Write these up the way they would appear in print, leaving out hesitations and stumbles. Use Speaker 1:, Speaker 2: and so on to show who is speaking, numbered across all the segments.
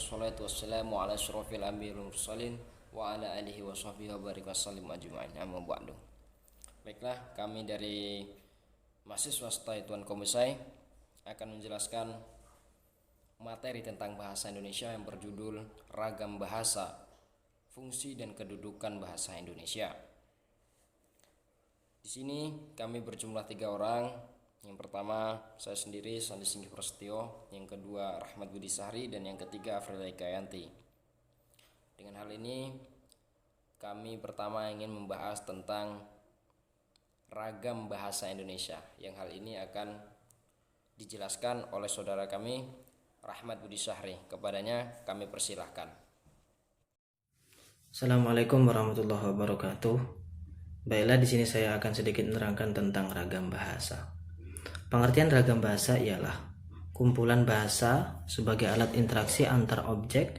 Speaker 1: wassalatu wassalamu ala asyrafil anbiya'i wal mursalin wa ala alihi wa sahbihi wa barik wasallim ajma'in. Amma ba'du. Baiklah, kami dari mahasiswa STAI Tuan Komisai akan menjelaskan materi tentang bahasa Indonesia yang berjudul Ragam Bahasa, Fungsi dan Kedudukan Bahasa Indonesia. Di sini kami berjumlah 3 orang. Yang pertama saya sendiri, Sandi Singgih Prasetyo. Yang kedua Rahmat Budi Sahri. Dan yang ketiga Afrilia Ekayanti. Dengan hal ini kami pertama ingin membahas tentang ragam bahasa Indonesia, yang hal ini akan dijelaskan oleh saudara kami Rahmat Budi Sahri. Kepadanya kami persilahkan.
Speaker 2: Assalamualaikum warahmatullahi wabarakatuh. Baiklah, di sini saya akan sedikit menerangkan tentang ragam bahasa. Pengertian ragam bahasa ialah kumpulan bahasa sebagai alat interaksi antar objek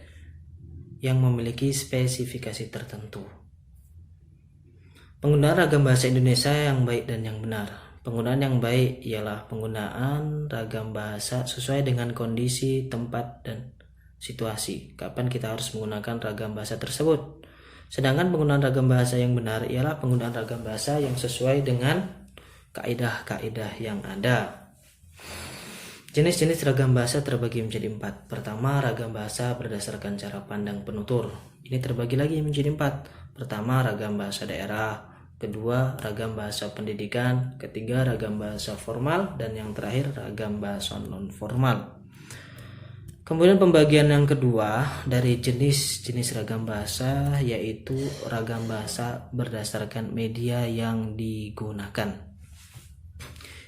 Speaker 2: yang memiliki spesifikasi tertentu. Penggunaan ragam bahasa Indonesia yang baik dan yang benar. Penggunaan yang baik ialah penggunaan ragam bahasa sesuai dengan kondisi, tempat, dan situasi. Kapan kita harus menggunakan ragam bahasa tersebut. Sedangkan penggunaan ragam bahasa yang benar ialah penggunaan ragam bahasa yang sesuai dengan kaidah-kaidah yang ada. Jenis-jenis ragam bahasa terbagi menjadi 4. Pertama, ragam bahasa berdasarkan cara pandang penutur. Ini terbagi lagi menjadi 4. Pertama, ragam bahasa daerah. Kedua, ragam bahasa pendidikan. Ketiga, ragam bahasa formal. Dan yang terakhir, ragam bahasa non-formal. Kemudian pembagian yang kedua dari jenis-jenis ragam bahasa yaitu ragam bahasa berdasarkan media yang digunakan.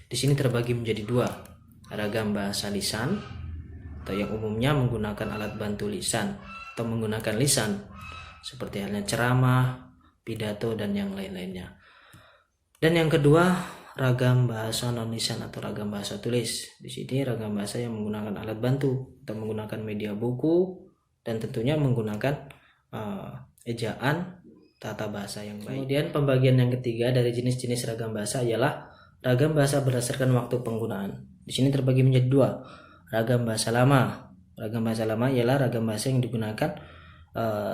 Speaker 2: Di sini terbagi menjadi 2, ragam bahasa lisan atau yang umumnya menggunakan alat bantu lisan atau menggunakan lisan seperti halnya ceramah, pidato, dan yang lain-lainnya. Dan yang kedua, ragam bahasa non lisan atau ragam bahasa tulis. Di sini ragam bahasa yang menggunakan alat bantu atau menggunakan media buku dan tentunya menggunakan ejaan tata bahasa yang baik. Kemudian pembagian yang ketiga dari jenis-jenis ragam bahasa ialah ragam bahasa berdasarkan waktu penggunaan. Di sini terbagi menjadi 2. Ragam bahasa lama. Ragam bahasa lama ialah ragam bahasa yang digunakan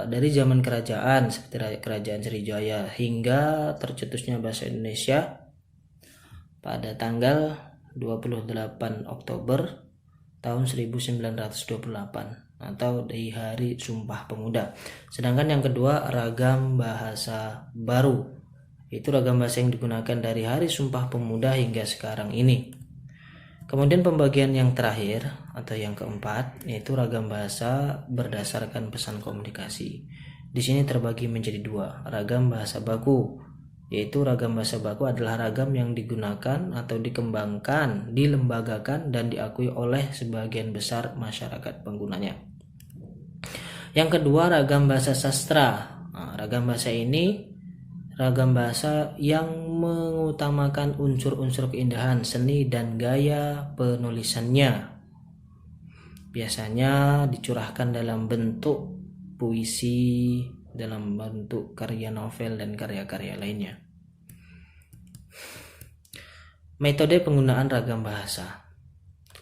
Speaker 2: dari zaman kerajaan seperti kerajaan Sriwijaya hingga tercetusnya bahasa Indonesia pada tanggal 28 Oktober tahun 1928 atau di Hari Sumpah Pemuda. Sedangkan yang kedua, ragam bahasa baru. Itu ragam bahasa yang digunakan dari Hari Sumpah Pemuda hingga sekarang ini. Kemudian pembagian yang terakhir atau yang keempat yaitu ragam bahasa berdasarkan pesan komunikasi. Di sini terbagi menjadi 2, ragam bahasa baku. Yaitu ragam bahasa baku adalah ragam yang digunakan atau dikembangkan, dilembagakan, dan diakui oleh sebagian besar masyarakat penggunanya. Yang kedua, ragam bahasa sastra. Ragam bahasa ini ragam bahasa yang mengutamakan unsur-unsur keindahan seni dan gaya penulisannya. Biasanya dicurahkan dalam bentuk puisi, dalam bentuk karya novel dan karya-karya lainnya. Metode penggunaan ragam bahasa.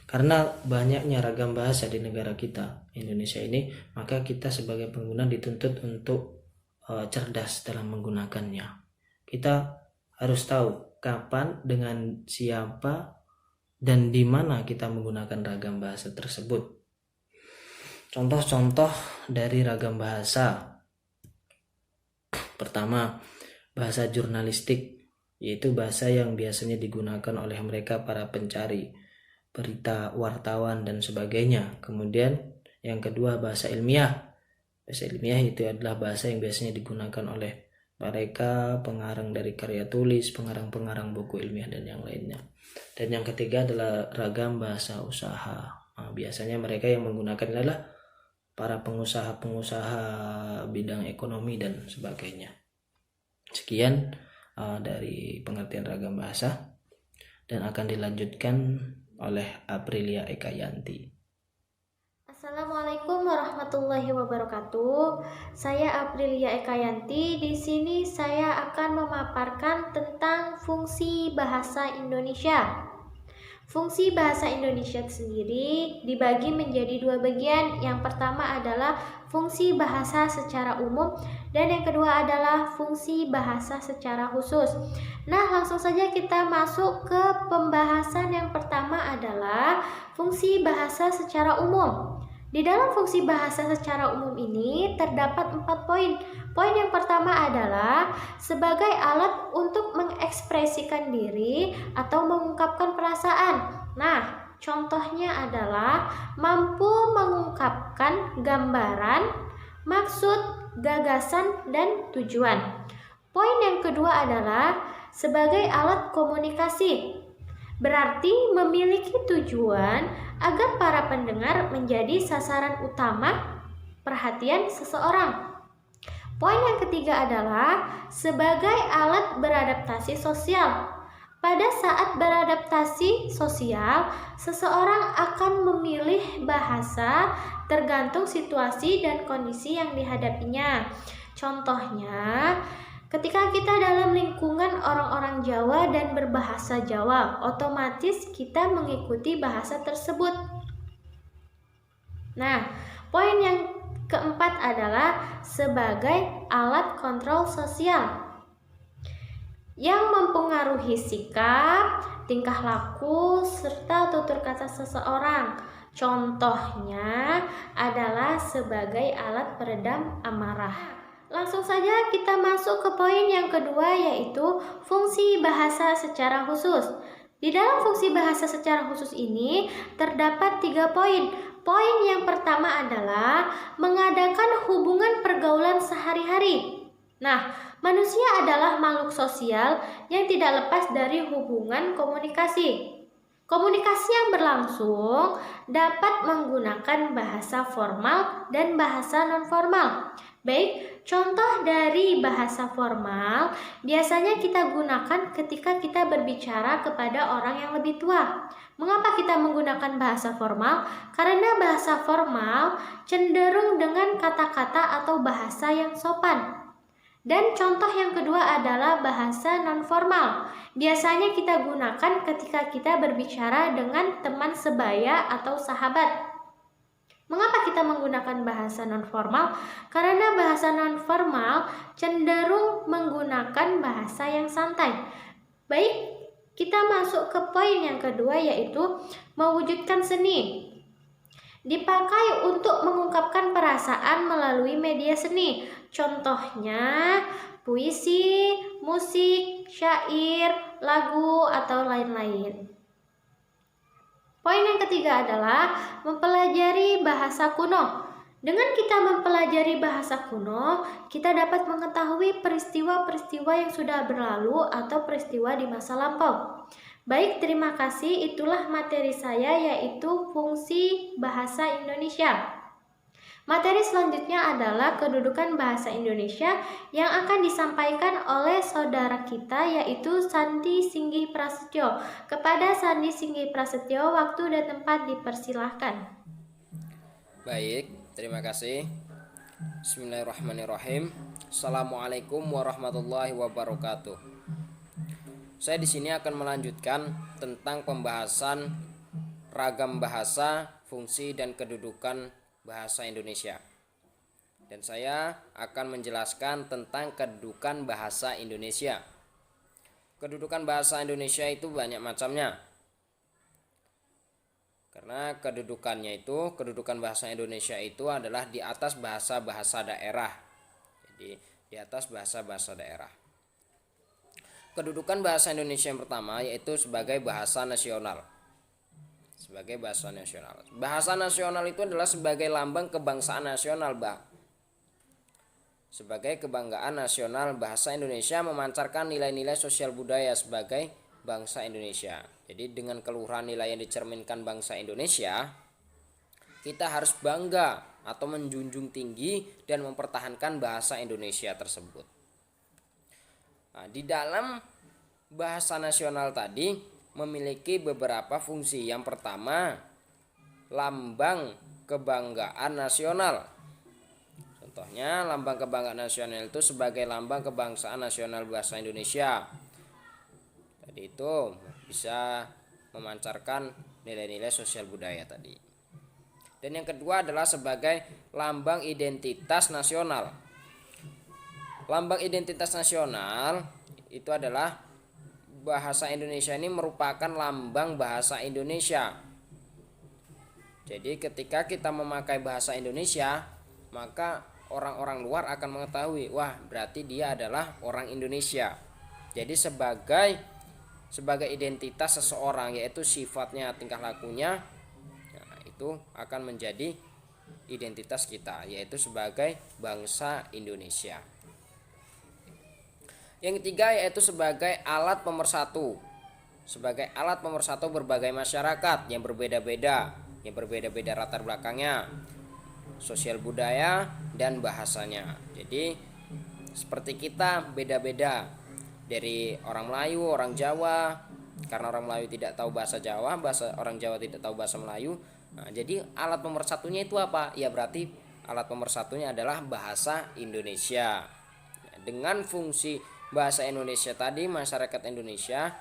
Speaker 2: Karena banyaknya ragam bahasa di negara kita, Indonesia ini, maka kita sebagai pengguna dituntut untuk cerdas dalam menggunakannya. Kita harus tahu kapan, dengan siapa, dan di mana kita menggunakan ragam bahasa tersebut. Contoh-contoh dari ragam bahasa. Pertama, bahasa jurnalistik, yaitu bahasa yang biasanya digunakan oleh mereka para pencari berita, wartawan, dan sebagainya. Kemudian yang kedua, bahasa ilmiah. Bahasa ilmiah itu adalah bahasa yang biasanya digunakan oleh mereka pengarang dari karya tulis, pengarang-pengarang buku ilmiah, dan yang lainnya. Dan yang ketiga adalah ragam bahasa usaha. Biasanya mereka yang menggunakan adalah para pengusaha-pengusaha bidang ekonomi dan sebagainya. Sekian dari pengertian ragam bahasa dan akan dilanjutkan oleh Afrilia Ekayanti.
Speaker 3: Assalamualaikum warahmatullahi wabarakatuh. Saya Afrilia Ekayanti. Di sini saya akan memaparkan tentang fungsi bahasa Indonesia. Fungsi bahasa Indonesia sendiri dibagi menjadi dua bagian. Yang pertama adalah fungsi bahasa secara umum dan yang kedua adalah fungsi bahasa secara khusus. Nah, langsung saja kita masuk ke pembahasan. Yang pertama adalah fungsi bahasa secara umum. Di dalam fungsi bahasa secara umum ini terdapat 4 poin. Poin yang pertama adalah sebagai alat untuk mengekspresikan diri atau mengungkapkan perasaan. Nah, contohnya adalah mampu mengungkapkan gambaran, maksud, gagasan, dan tujuan. Poin yang kedua adalah sebagai alat komunikasi. Berarti memiliki tujuan agar para pendengar menjadi sasaran utama perhatian seseorang. Poin yang ketiga adalah sebagai alat beradaptasi sosial. Pada saat beradaptasi sosial, seseorang akan memilih bahasa tergantung situasi dan kondisi yang dihadapinya. Contohnya, ketika kita dalam lingkungan orang-orang Jawa dan berbahasa Jawa, otomatis kita mengikuti bahasa tersebut. Nah, poin yang keempat adalah sebagai alat kontrol sosial yang mempengaruhi sikap, tingkah laku, serta tutur kata seseorang. Contohnya adalah sebagai alat peredam amarah. Langsung saja kita masuk ke poin yang kedua, yaitu fungsi bahasa secara khusus. Di dalam fungsi bahasa secara khusus ini terdapat 3 poin. Poin yang pertama adalah mengadakan hubungan pergaulan sehari-hari. Nah, manusia adalah makhluk sosial yang tidak lepas dari hubungan komunikasi. Komunikasi yang berlangsung dapat menggunakan bahasa formal dan bahasa non-formal. Baik, contoh dari bahasa formal biasanya kita gunakan ketika kita berbicara kepada orang yang lebih tua. Mengapa kita menggunakan bahasa formal? Karena bahasa formal cenderung dengan kata-kata atau bahasa yang sopan. Dan contoh yang kedua adalah bahasa non-formal. Biasanya kita gunakan ketika kita berbicara dengan teman sebaya atau sahabat. Mengapa kita menggunakan bahasa non-formal? Karena bahasa non-formal cenderung menggunakan bahasa yang santai. Baik, kita masuk ke poin yang kedua, yaitu mewujudkan seni. Dipakai untuk mengungkapkan perasaan melalui media seni. Contohnya puisi, musik, syair, lagu, atau lain-lain. Poin yang ketiga adalah mempelajari bahasa kuno. Dengan kita mempelajari bahasa kuno, kita dapat mengetahui peristiwa-peristiwa yang sudah berlalu atau peristiwa di masa lampau. Baik, terima kasih. Itulah materi saya, yaitu fungsi bahasa Indonesia. Materi selanjutnya adalah kedudukan bahasa Indonesia yang akan disampaikan oleh saudara kita, yaitu Sandi Singgih Prasetyo. Kepada Sandi Singgih Prasetyo, waktu dan tempat dipersilahkan.
Speaker 1: Baik, terima kasih. Bismillahirrahmanirrahim. Assalamualaikum warahmatullahi wabarakatuh. Saya di sini akan melanjutkan tentang pembahasan ragam bahasa, fungsi dan kedudukan bahasa Indonesia. Dan saya akan menjelaskan tentang kedudukan bahasa Indonesia. Kedudukan bahasa Indonesia itu banyak macamnya. Karena kedudukan bahasa Indonesia itu adalah di atas bahasa-bahasa daerah. Jadi di atas bahasa-bahasa daerah. Kedudukan bahasa Indonesia yang pertama yaitu sebagai bahasa nasional. Sebagai bahasa nasional. Bahasa nasional itu adalah sebagai lambang kebangsaan nasional, Sebagai kebanggaan nasional, bahasa Indonesia memancarkan nilai-nilai sosial budaya sebagai bangsa Indonesia. Jadi dengan keluhuran nilai yang dicerminkan bangsa Indonesia, kita harus bangga atau menjunjung tinggi dan mempertahankan bahasa Indonesia tersebut. Nah, di dalam bahasa nasional tadi memiliki beberapa fungsi. Yang pertama, lambang kebanggaan nasional. Contohnya, lambang kebanggaan nasional itu sebagai lambang kebangsaan nasional bahasa Indonesia. Tadi itu bisa memancarkan nilai-nilai sosial budaya tadi. Dan yang kedua adalah sebagai lambang identitas nasional. Lambang identitas nasional itu adalah bahasa Indonesia ini merupakan lambang bahasa Indonesia. Jadi ketika kita memakai bahasa Indonesia, maka orang-orang luar akan mengetahui, wah berarti dia adalah orang Indonesia. Jadi sebagai identitas seseorang, yaitu sifatnya, tingkah lakunya, itu akan menjadi identitas kita, yaitu sebagai bangsa Indonesia. Yang ketiga yaitu sebagai alat pemersatu. Sebagai alat pemersatu berbagai masyarakat yang berbeda-beda latar belakangnya, sosial budaya dan bahasanya. Jadi seperti kita beda-beda dari orang Melayu, orang Jawa. Karena orang Melayu tidak tahu bahasa Jawa, orang Jawa tidak tahu bahasa Melayu. Nah, jadi alat pemersatunya itu apa? Ya berarti alat pemersatunya adalah bahasa Indonesia. Dengan fungsi bahasa Indonesia tadi, masyarakat Indonesia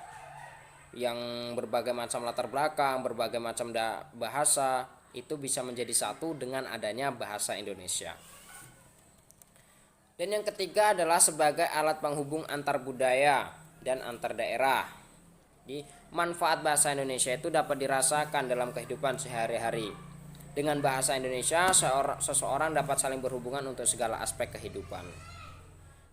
Speaker 1: yang berbagai macam latar belakang, berbagai macam bahasa itu bisa menjadi satu dengan adanya bahasa Indonesia. Dan yang ketiga adalah sebagai alat penghubung antar budaya dan antar daerah. Jadi manfaat bahasa Indonesia itu dapat dirasakan dalam kehidupan sehari-hari. Dengan bahasa Indonesia, seseorang dapat saling berhubungan untuk segala aspek kehidupan.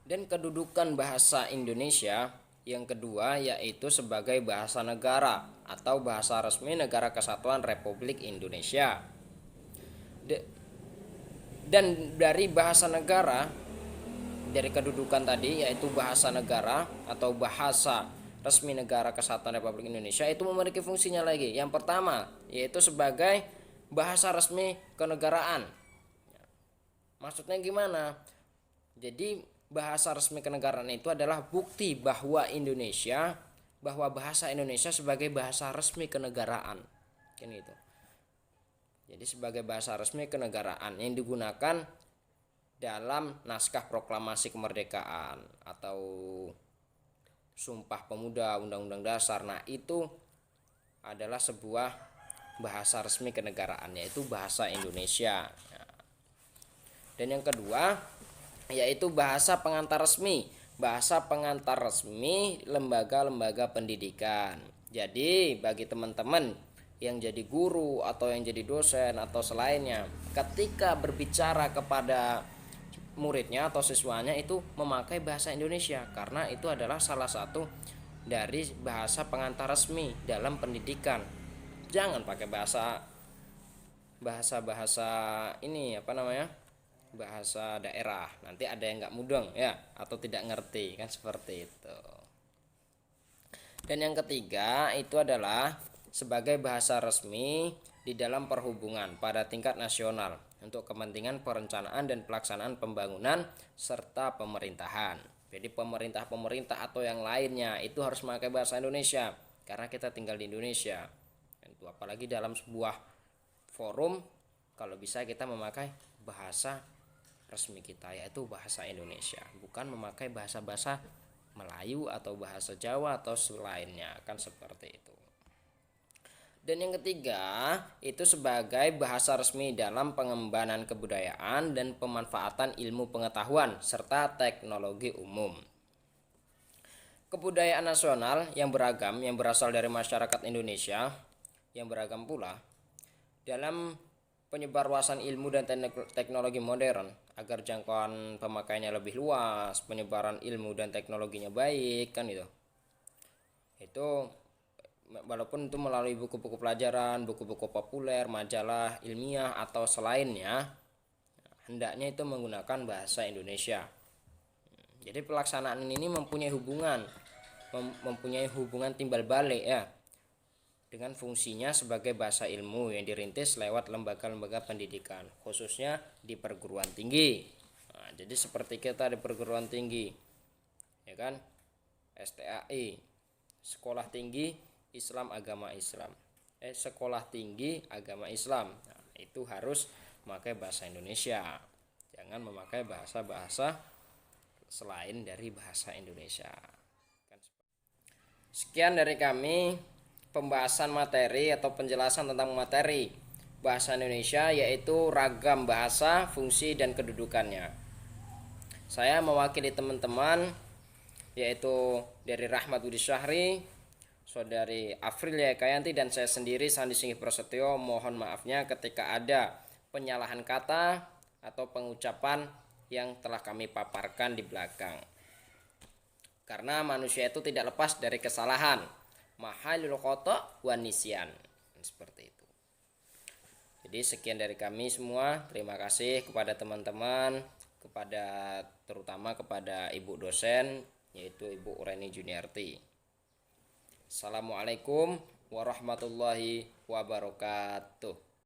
Speaker 1: Dan kedudukan bahasa Indonesia yang kedua yaitu sebagai bahasa negara atau bahasa resmi Negara Kesatuan Republik Indonesia. Dan dari bahasa negara, dari kedudukan tadi yaitu bahasa negara atau bahasa resmi Negara Kesatuan Republik Indonesia, itu memiliki fungsinya lagi. Yang pertama yaitu sebagai bahasa resmi kenegaraan. Maksudnya gimana? Jadi bahasa resmi kenegaraan itu adalah bukti bahwa bahasa Indonesia sebagai bahasa resmi kenegaraan. Kan gitu. Jadi sebagai bahasa resmi kenegaraan yang digunakan dalam naskah proklamasi kemerdekaan atau Sumpah Pemuda, Undang-Undang Dasar. Nah, itu adalah sebuah bahasa resmi kenegaraan, yaitu bahasa Indonesia. Dan yang kedua yaitu bahasa pengantar resmi lembaga-lembaga pendidikan. Jadi bagi teman-teman yang jadi guru atau yang jadi dosen atau selainnya, ketika berbicara kepada muridnya atau siswanya itu memakai bahasa Indonesia, karena itu adalah salah satu dari bahasa pengantar resmi dalam pendidikan. Jangan pakai bahasa ini bahasa daerah, nanti ada yang nggak mudeng ya, atau tidak ngerti, kan seperti itu. Dan yang ketiga itu adalah sebagai bahasa resmi di dalam perhubungan pada tingkat nasional untuk kepentingan perencanaan dan pelaksanaan pembangunan serta pemerintahan. Jadi pemerintah atau yang lainnya itu harus memakai bahasa Indonesia karena kita tinggal di Indonesia. Itu apalagi dalam sebuah forum, kalau bisa kita memakai bahasa resmi kita yaitu bahasa Indonesia, bukan memakai bahasa-bahasa Melayu atau bahasa Jawa atau selainnya, kan seperti itu. Dan yang ketiga itu sebagai bahasa resmi dalam pengembangan kebudayaan dan pemanfaatan ilmu pengetahuan serta teknologi umum. Kebudayaan nasional yang beragam yang berasal dari masyarakat Indonesia yang beragam pula dalam penyebarluasan ilmu dan teknologi modern agar jangkauan pemakaiannya lebih luas, penyebaran ilmu dan teknologinya baik, kan itu walaupun itu melalui buku-buku pelajaran, buku-buku populer, majalah ilmiah atau selainnya, hendaknya itu menggunakan bahasa Indonesia. Jadi pelaksanaan ini mempunyai hubungan timbal balik ya dengan fungsinya sebagai bahasa ilmu yang dirintis lewat lembaga-lembaga pendidikan, khususnya di perguruan tinggi. Nah, jadi seperti kita di perguruan tinggi, ya kan, STAI, Sekolah Tinggi Islam Agama Islam, Sekolah Tinggi Agama Islam. Nah, itu harus memakai bahasa Indonesia, jangan memakai bahasa-bahasa selain dari bahasa Indonesia. Sekian dari kami. pembahasan materi atau penjelasan tentang materi bahasa Indonesia, yaitu ragam bahasa, fungsi, dan kedudukannya. Saya mewakili teman-teman, yaitu dari Rahmat Budi Syahri, Saudari Afrilia Ekayanti, dan saya sendiri Sandi Singgih Prasetyo. Mohon maafnya ketika ada penyalahan kata atau pengucapan yang telah kami paparkan di belakang. Karena manusia itu tidak lepas dari kesalahan. Mahalul khata' wan nisyan. Seperti itu. Jadi sekian dari kami semua. Terima kasih kepada teman-teman, terutama kepada Ibu dosen, yaitu Ibu Ureni Juniarti. Assalamualaikum warahmatullahi wabarakatuh.